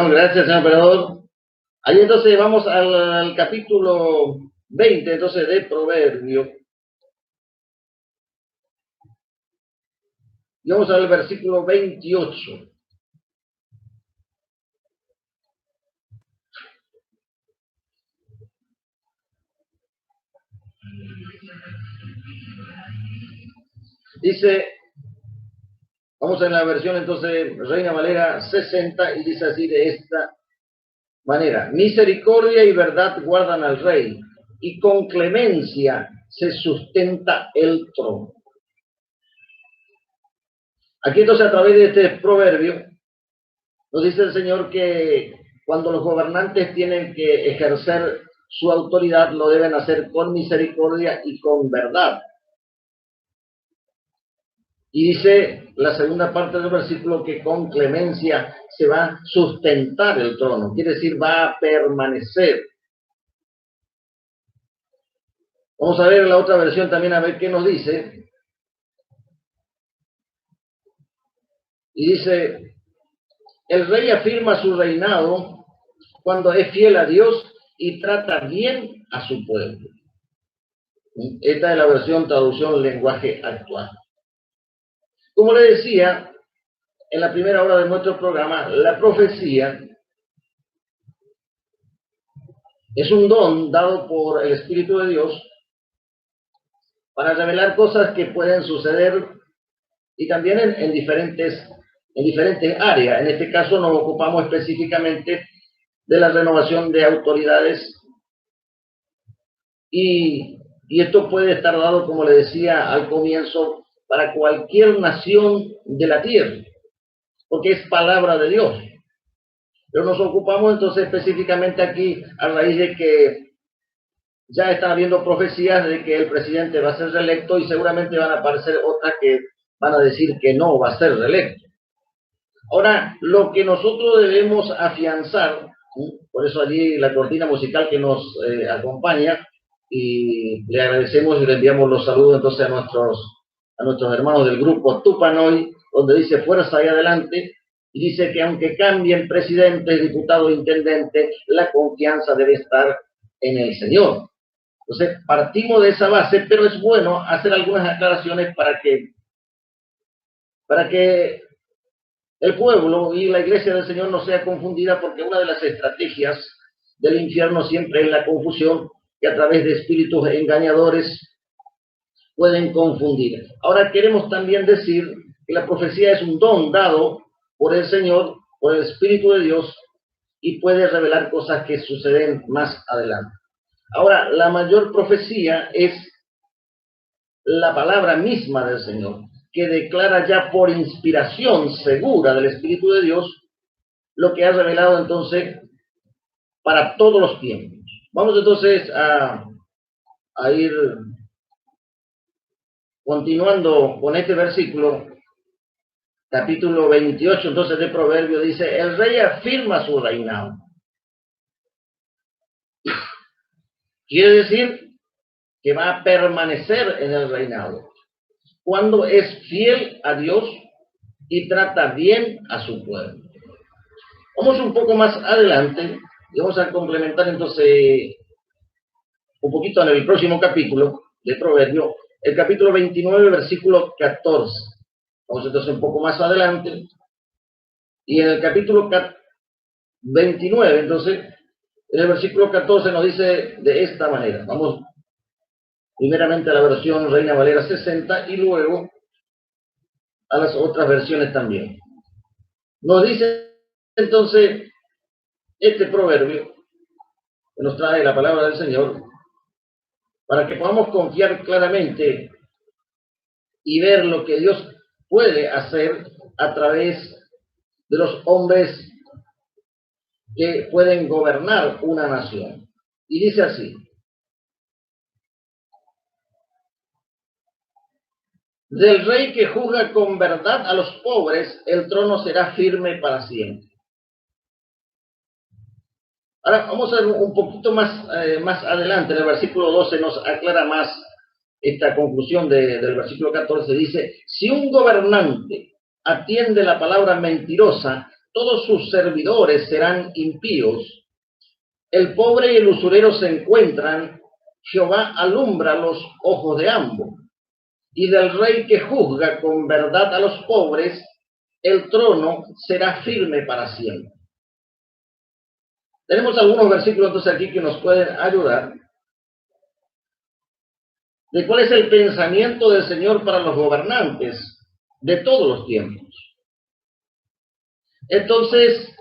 Bueno, gracias, señor operador. Ahí entonces vamos al capítulo 20, entonces, de Proverbios. Y vamos al versículo 28. Dice, vamos en la versión entonces Reina Valera 60 y dice así de esta manera: misericordia y verdad guardan al rey, y con clemencia se sustenta el trono. Aquí entonces, a través de este proverbio, nos dice el Señor que cuando los gobernantes tienen que ejercer su autoridad, lo deben hacer con misericordia y con verdad. Y dice la segunda parte del versículo que con clemencia se va a sustentar el trono, quiere decir va a permanecer. Vamos a ver la otra versión también, a ver qué nos dice. Y dice, el rey afirma su reinado cuando es fiel a Dios y trata bien a su pueblo. Esta es la versión traducción lenguaje actual. Como le decía, en la primera hora de nuestro programa, la profecía es un don dado por el Espíritu de Dios para revelar cosas que pueden suceder y también en diferentes áreas. En este caso nos ocupamos específicamente de la renovación de autoridades y esto puede estar dado, como le decía al comienzo, para cualquier nación de la tierra, porque es palabra de Dios. Pero nos ocupamos entonces específicamente aquí a raíz de que ya están habiendo profecías de que el presidente va a ser reelecto y seguramente van a aparecer otras que van a decir que no va a ser reelecto. Ahora, lo que nosotros debemos afianzar, por eso allí la cortina musical que nos acompaña, y le agradecemos y le enviamos los saludos entonces a nuestros hermanos del grupo Tupanoy, donde dice fuerza y adelante, y dice que aunque cambien presidentes, diputados, intendentes, la confianza debe estar en el Señor. Entonces, partimos de esa base, pero es bueno hacer algunas aclaraciones para que el pueblo y la iglesia del Señor no sea confundida, porque una de las estrategias del infierno siempre es la confusión, que a través de espíritus engañadores pueden confundir. Ahora queremos también decir que la profecía es un don dado por el Señor, por el Espíritu de Dios, y puede revelar cosas que suceden más adelante. Ahora, la mayor profecía es la palabra misma del Señor, que declara ya por inspiración segura del Espíritu de Dios lo que ha revelado entonces para todos los tiempos. Vamos entonces a ir continuando con este versículo, capítulo 28, entonces de Proverbios, dice, el rey afirma su reinado. Quiere decir que va a permanecer en el reinado cuando es fiel a Dios y trata bien a su pueblo. Vamos un poco más adelante y vamos a complementar entonces un poquito en el próximo capítulo de Proverbios, el capítulo 29, versículo 14. Vamos entonces un poco más adelante y en el capítulo 29, entonces, en el versículo 14 nos dice de esta manera. Vamos primeramente a la versión Reina Valera 60 y luego a las otras versiones también. Nos dice entonces este proverbio que nos trae la palabra del Señor para que podamos confiar claramente y ver lo que Dios puede hacer a través de los hombres que pueden gobernar una nación. Y dice así: del rey que juzga con verdad a los pobres, el trono será firme para siempre. Ahora vamos a ver un poquito más adelante, en el versículo 12 nos aclara más esta conclusión del versículo 14. Dice, si un gobernante atiende la palabra mentirosa, todos sus servidores serán impíos. El pobre y el usurero se encuentran, Jehová alumbra los ojos de ambos. Y del rey que juzga con verdad a los pobres, el trono será firme para siempre. Tenemos algunos versículos entonces aquí que nos pueden ayudar de cuál es el pensamiento del Señor para los gobernantes de todos los tiempos. Entonces,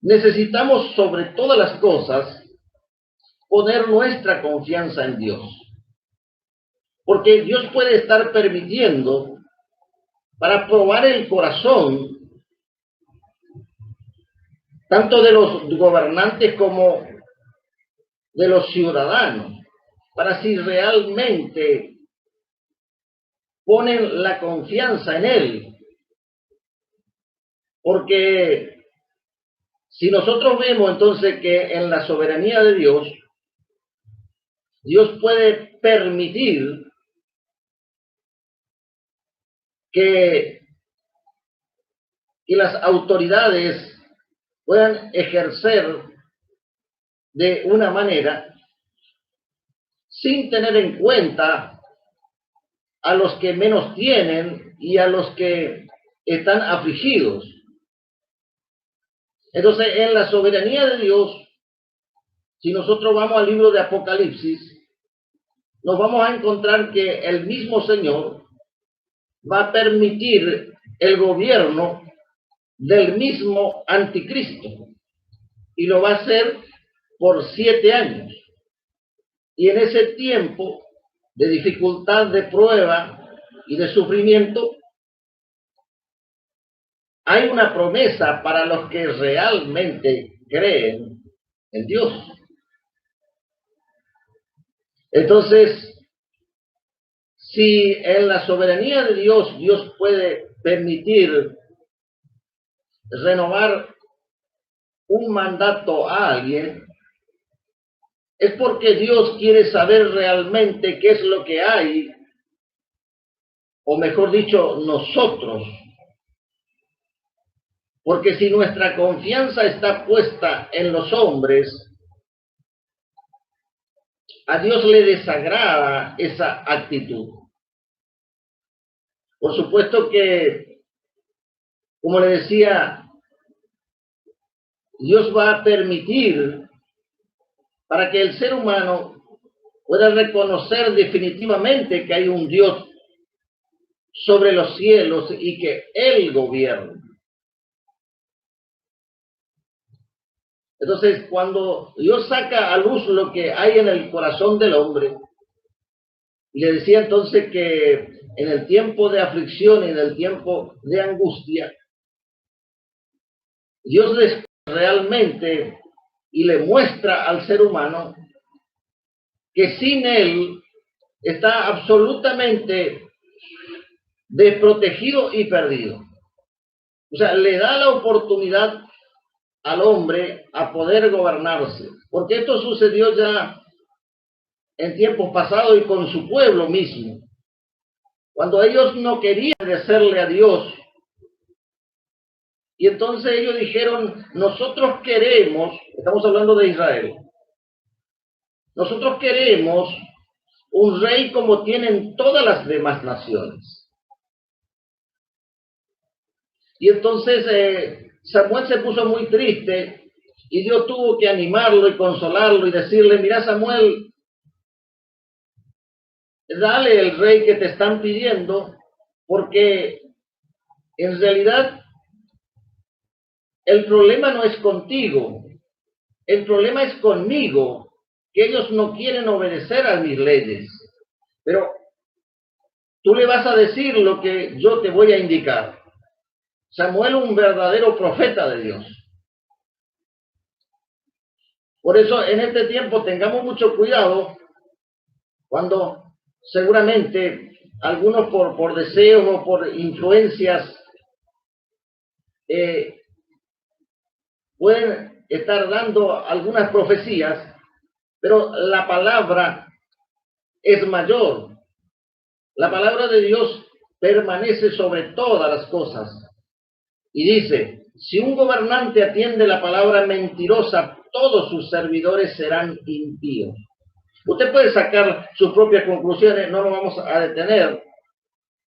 necesitamos sobre todas las cosas poner nuestra confianza en Dios. Porque Dios puede estar permitiendo para probar el corazón tanto de los gobernantes como de los ciudadanos, para si realmente ponen la confianza en Él. Porque si nosotros vemos entonces que en la soberanía de Dios, Dios puede permitir que las autoridades puedan ejercer de una manera sin tener en cuenta a los que menos tienen y a los que están afligidos. Entonces, en la soberanía de Dios, si nosotros vamos al libro de Apocalipsis, nos vamos a encontrar que el mismo Señor va a permitir el gobierno del mismo anticristo y lo va a hacer por 7 años. Y en ese tiempo de dificultad, de prueba y de sufrimiento, hay una promesa para los que realmente creen en Dios. Entonces, si en la soberanía de Dios, Dios puede permitir renovar un mandato a alguien, es porque Dios quiere saber realmente qué es lo que hay, o mejor dicho, nosotros. Porque si nuestra confianza está puesta en los hombres, a Dios le desagrada esa actitud. Por supuesto que, como le decía, Dios va a permitir para que el ser humano pueda reconocer definitivamente que hay un Dios sobre los cielos y que Él gobierna. Entonces, cuando Dios saca a luz lo que hay en el corazón del hombre, y le decía entonces que en el tiempo de aflicción y en el tiempo de angustia, Dios les realmente y le muestra al ser humano que sin Él está absolutamente desprotegido y perdido. O sea, le da la oportunidad al hombre a poder gobernarse, porque esto sucedió ya en tiempos pasados y con su pueblo mismo, cuando ellos no querían obedecerle a Dios, y entonces ellos dijeron, nosotros queremos, estamos hablando de Israel, nosotros queremos un rey como tienen todas las demás naciones. Y entonces Samuel se puso muy triste y Dios tuvo que animarlo y consolarlo y decirle, mira Samuel, dale el rey que te están pidiendo, porque en realidad el problema no es contigo, el problema es conmigo, que ellos no quieren obedecer a mis leyes. Pero tú le vas a decir lo que yo te voy a indicar. Samuel, un verdadero profeta de Dios. Por eso en este tiempo tengamos mucho cuidado cuando seguramente algunos por deseos o por influencias pueden estar dando algunas profecías, pero la palabra es mayor. La palabra de Dios permanece sobre todas las cosas. Y dice, si un gobernante atiende la palabra mentirosa, todos sus servidores serán impíos. Usted puede sacar sus propias conclusiones, no nos vamos a detener,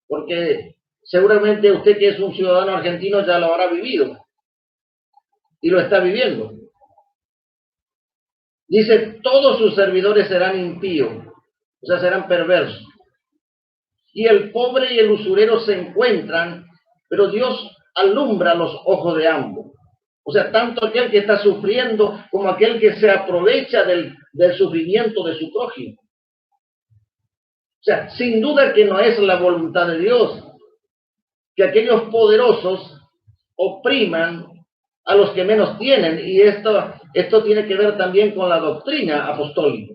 porque seguramente usted, que es un ciudadano argentino, ya lo habrá vivido y lo está viviendo. Dice, todos sus servidores serán impíos, o sea, serán perversos. Y el pobre y el usurero se encuentran, pero Dios alumbra los ojos de ambos. O sea, tanto aquel que está sufriendo como aquel que se aprovecha del sufrimiento de su prójimo. O sea, sin duda que no es la voluntad de Dios que aquellos poderosos opriman a los que menos tienen, y esto tiene que ver también con la doctrina apostólica.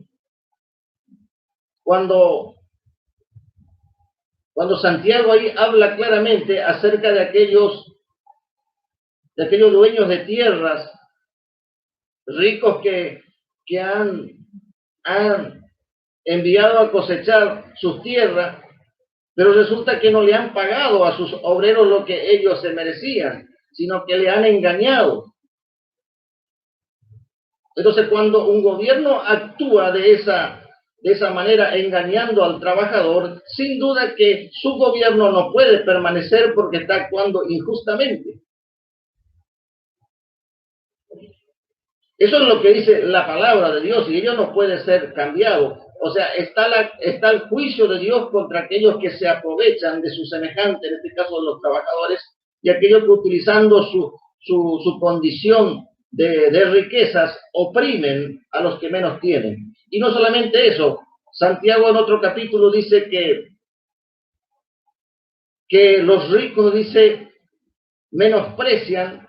Cuando Santiago ahí habla claramente acerca de aquellos dueños de tierras ricos que han enviado a cosechar sus tierras, pero resulta que no le han pagado a sus obreros lo que ellos se merecían, sino que le han engañado. Entonces, cuando un gobierno actúa de esa manera, engañando al trabajador, sin duda que su gobierno no puede permanecer porque está actuando injustamente. Eso es lo que dice la palabra de Dios, y ello no puede ser cambiado. O sea, está el juicio de Dios contra aquellos que se aprovechan de su semejante, en este caso de los trabajadores, y aquellos que, utilizando su condición de riquezas, oprimen a los que menos tienen. Y no solamente eso, Santiago en otro capítulo dice que los ricos, dice, menosprecian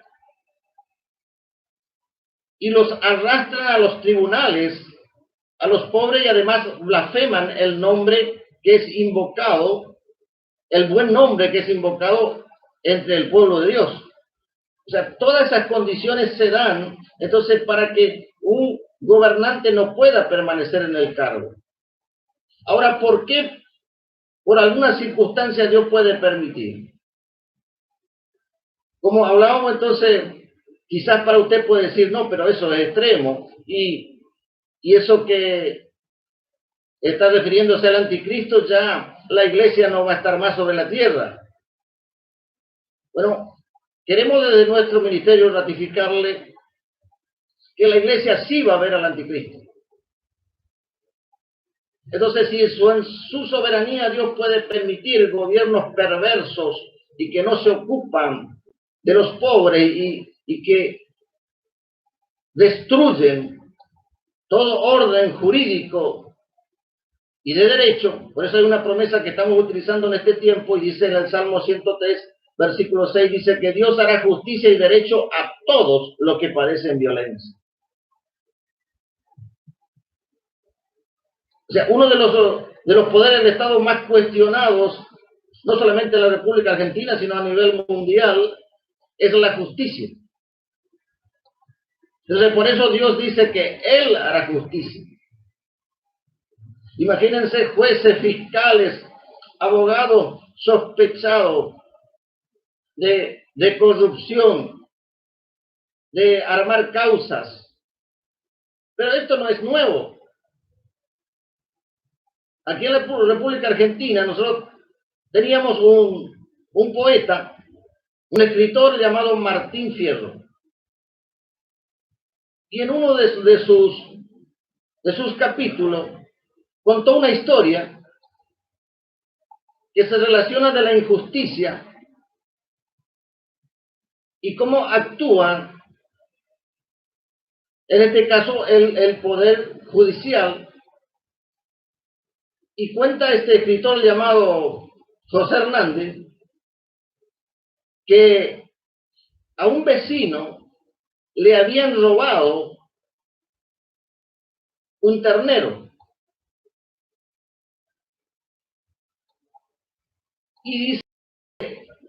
y los arrastran a los tribunales a los pobres, y además blasfeman el nombre que es invocado, el buen nombre que es invocado entre el pueblo de Dios. O sea, todas esas condiciones se dan, entonces, para que un gobernante no pueda permanecer en el cargo. Ahora, ¿por qué? Por alguna circunstancia Dios puede permitir. Como hablábamos, entonces, quizás para usted puede decir, no, pero eso es extremo, y eso que está refiriéndose al anticristo, ya la iglesia no va a estar más sobre la tierra. Bueno, queremos desde nuestro ministerio ratificarle que la iglesia sí va a ver al anticristo. Entonces, si en su soberanía Dios puede permitir gobiernos perversos y que no se ocupan de los pobres y que destruyen todo orden jurídico y de derecho, por eso hay una promesa que estamos utilizando en este tiempo, y dice en el Salmo 103, versículo 6, dice que Dios hará justicia y derecho a todos los que padecen violencia. O sea, uno de los poderes de Estado más cuestionados, no solamente en la República Argentina, sino a nivel mundial, es la justicia. Entonces, por eso Dios dice que Él hará justicia. Imagínense jueces, fiscales, abogados sospechados de corrupción, de armar causas. Pero esto no es nuevo. Aquí en la República Argentina nosotros teníamos un poeta, un escritor llamado Martín Fierro. Y en uno de sus capítulos contó una historia que se relaciona de la injusticia y cómo actúa, en este caso, el poder judicial. Y cuenta este escritor llamado José Hernández que a un vecino le habían robado un ternero. Y dice,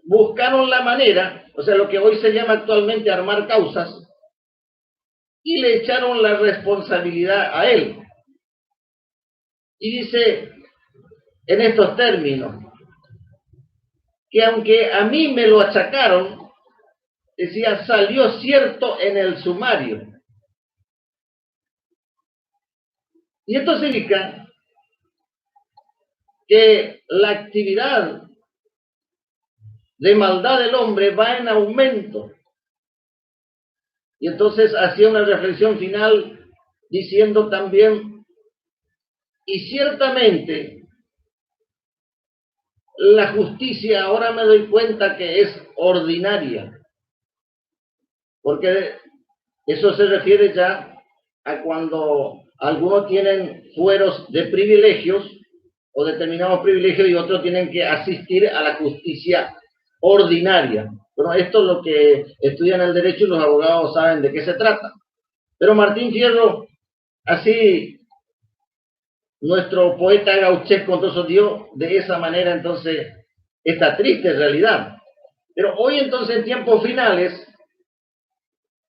buscaron la manera, o sea, lo que hoy se llama actualmente armar causas, y le echaron la responsabilidad a él. Y dice en estos términos, que aunque a mí me lo achacaron, decía, salió cierto en el sumario. Y esto significa que la actividad de maldad del hombre va en aumento. Y entonces hacía una reflexión final diciendo también, y ciertamente la justicia ahora me doy cuenta que es ordinaria, porque eso se refiere ya a cuando algunos tienen fueros de privilegios o determinados privilegios y otros tienen que asistir a la justicia ordinaria. Bueno, esto es lo que estudian el derecho y los abogados saben de qué se trata. Pero Martín Fierro, así nuestro poeta gauchesco entonces dio de esa manera entonces esta triste realidad. Pero hoy entonces en tiempos finales,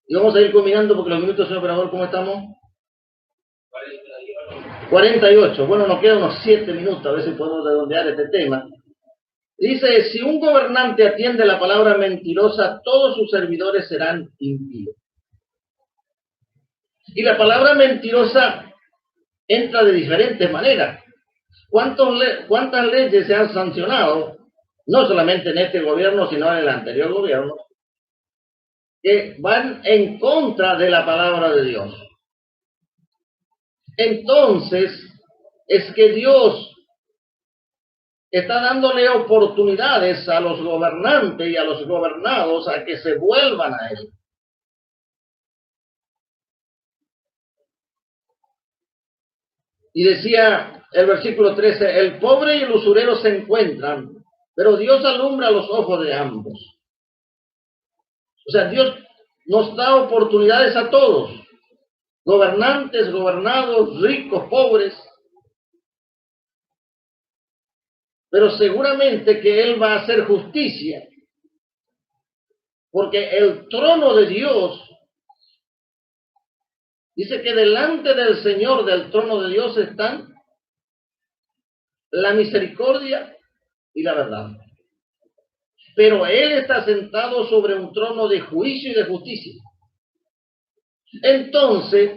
y vamos a ir combinando porque los minutos, señor operador, ¿cómo estamos? 48. Bueno, nos quedan unos 7 minutos, a ver si podemos redondear este tema. Dice, si un gobernante atiende la palabra mentirosa, todos sus servidores serán impíos. Y la palabra mentirosa entra de diferentes maneras. ¿Cuántas leyes se han sancionado, no solamente en este gobierno, sino en el anterior gobierno, que van en contra de la palabra de Dios? Entonces, es que Dios está dándole oportunidades a los gobernantes y a los gobernados a que se vuelvan a Él. Y decía el versículo 13, el pobre y el usurero se encuentran, pero Dios alumbra los ojos de ambos. O sea, Dios nos da oportunidades a todos, gobernantes, gobernados, ricos, pobres, pero seguramente que Él va a hacer justicia, porque el trono de Dios, dice que delante del Señor, del trono de Dios, están la misericordia y la verdad. Pero Él está sentado sobre un trono de juicio y de justicia. Entonces,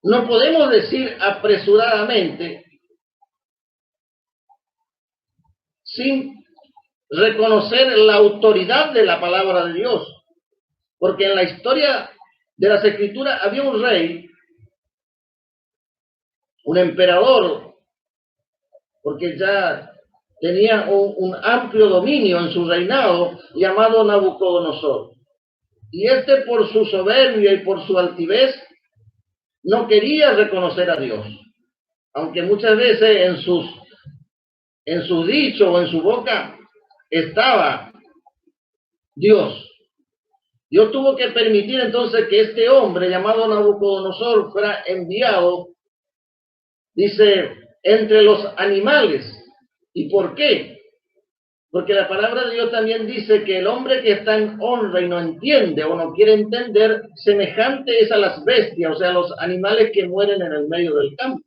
no podemos decir apresuradamente, sin reconocer la autoridad de la palabra de Dios. Porque en la historia de las Escrituras había un rey, un emperador, porque ya tenía un amplio dominio en su reinado, llamado Nabucodonosor. Y este, por su soberbia y por su altivez, no quería reconocer a Dios, aunque muchas veces en su dicho o en su boca estaba Dios. Dios tuvo que permitir entonces que este hombre llamado Nabucodonosor fuera enviado, dice, entre los animales. ¿Y por qué? Porque la palabra de Dios también dice que el hombre que está en honra y no entiende o no quiere entender, semejante es a las bestias, o sea, a los animales que mueren en el medio del campo.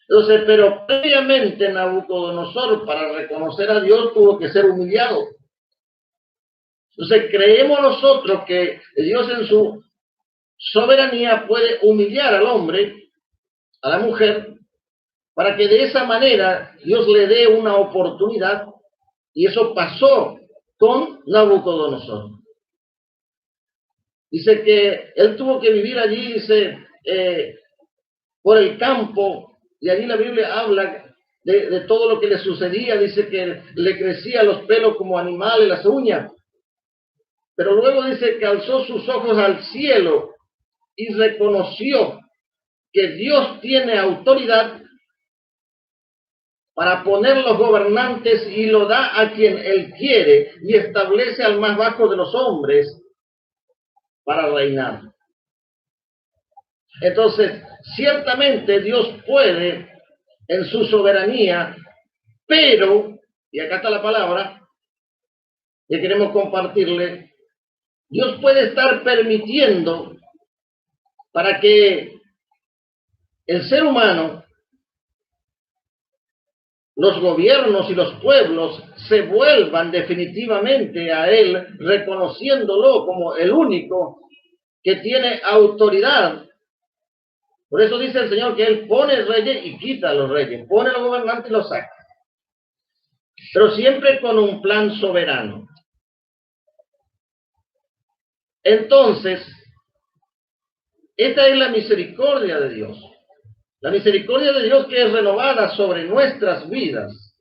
Entonces, pero previamente Nabucodonosor, para reconocer a Dios, tuvo que ser humillado. Entonces, creemos nosotros que Dios en su soberanía puede humillar al hombre, a la mujer, para que de esa manera Dios le dé una oportunidad. Y eso pasó con Nabucodonosor. Dice que él tuvo que vivir allí, dice, por el campo, y allí la Biblia habla de todo lo que le sucedía. Dice que le crecían los pelos como animales, las uñas. Pero luego dice que alzó sus ojos al cielo y reconoció que Dios tiene autoridad para poner los gobernantes y lo da a quien Él quiere y establece al más bajo de los hombres para reinar. Entonces, ciertamente Dios puede en su soberanía, pero, y acá está la palabra que queremos compartirle, Dios puede estar permitiendo para que el ser humano los gobiernos y los pueblos se vuelvan definitivamente a Él, reconociéndolo como el único que tiene autoridad. Por eso dice el Señor que Él pone reyes y quita a los reyes, pone a los gobernantes y los saca, pero siempre con un plan soberano. Entonces, esta es la misericordia de Dios. La misericordia de Dios que es renovada sobre nuestras vidas.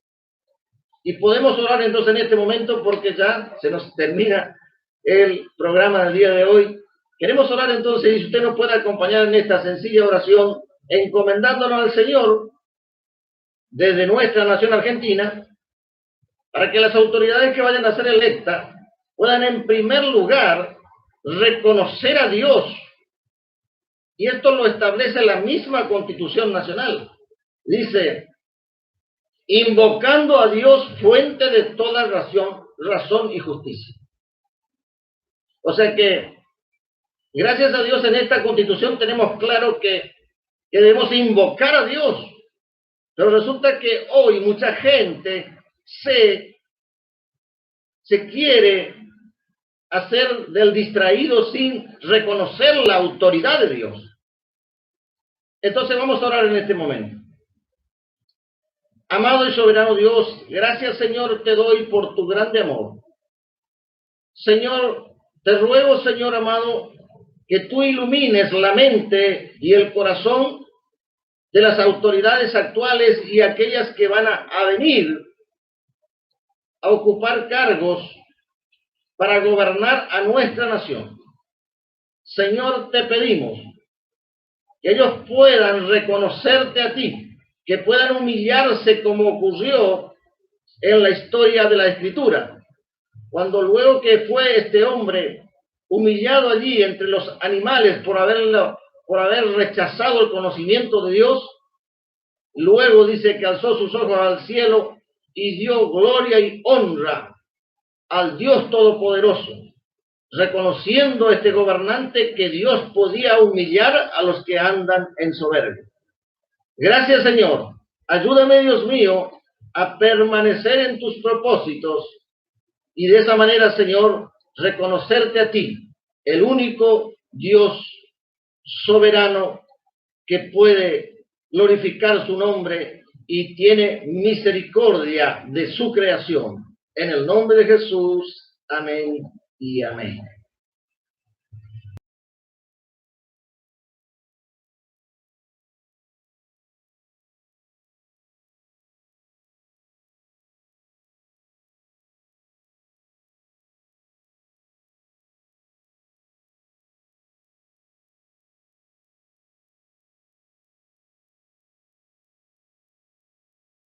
Y podemos orar entonces en este momento porque ya se nos termina el programa del día de hoy. Queremos orar entonces, y si usted nos puede acompañar en esta sencilla oración, encomendándonos al Señor desde nuestra nación argentina, para que las autoridades que vayan a ser electas puedan en primer lugar reconocer a Dios. Y esto lo establece la misma Constitución Nacional. Dice, invocando a Dios, fuente de toda razón y justicia. O sea que, gracias a Dios en esta Constitución tenemos claro que debemos invocar a Dios. Pero resulta que hoy mucha gente se quiere hacer del distraído sin reconocer la autoridad de Dios. Entonces vamos a orar en este momento. Amado y soberano Dios, gracias Señor te doy por tu grande amor. Señor, te ruego Señor amado, que tú ilumines la mente y el corazón de las autoridades actuales y aquellas que van a venir a ocupar cargos para gobernar a nuestra nación. Señor, te pedimos que ellos puedan reconocerte a ti, que puedan humillarse como ocurrió en la historia de la Escritura, cuando luego que fue este hombre humillado allí entre los animales por haber rechazado el conocimiento de Dios, luego dice que alzó sus ojos al cielo y dio gloria y honra al Dios Todopoderoso, reconociendo este gobernante que Dios podía humillar a los que andan en soberbia. Gracias, Señor. Ayúdame, Dios mío, a permanecer en tus propósitos y de esa manera, Señor, reconocerte a ti, el único Dios soberano que puede glorificar su nombre y tiene misericordia de su creación. En el nombre de Jesús, amén y amén.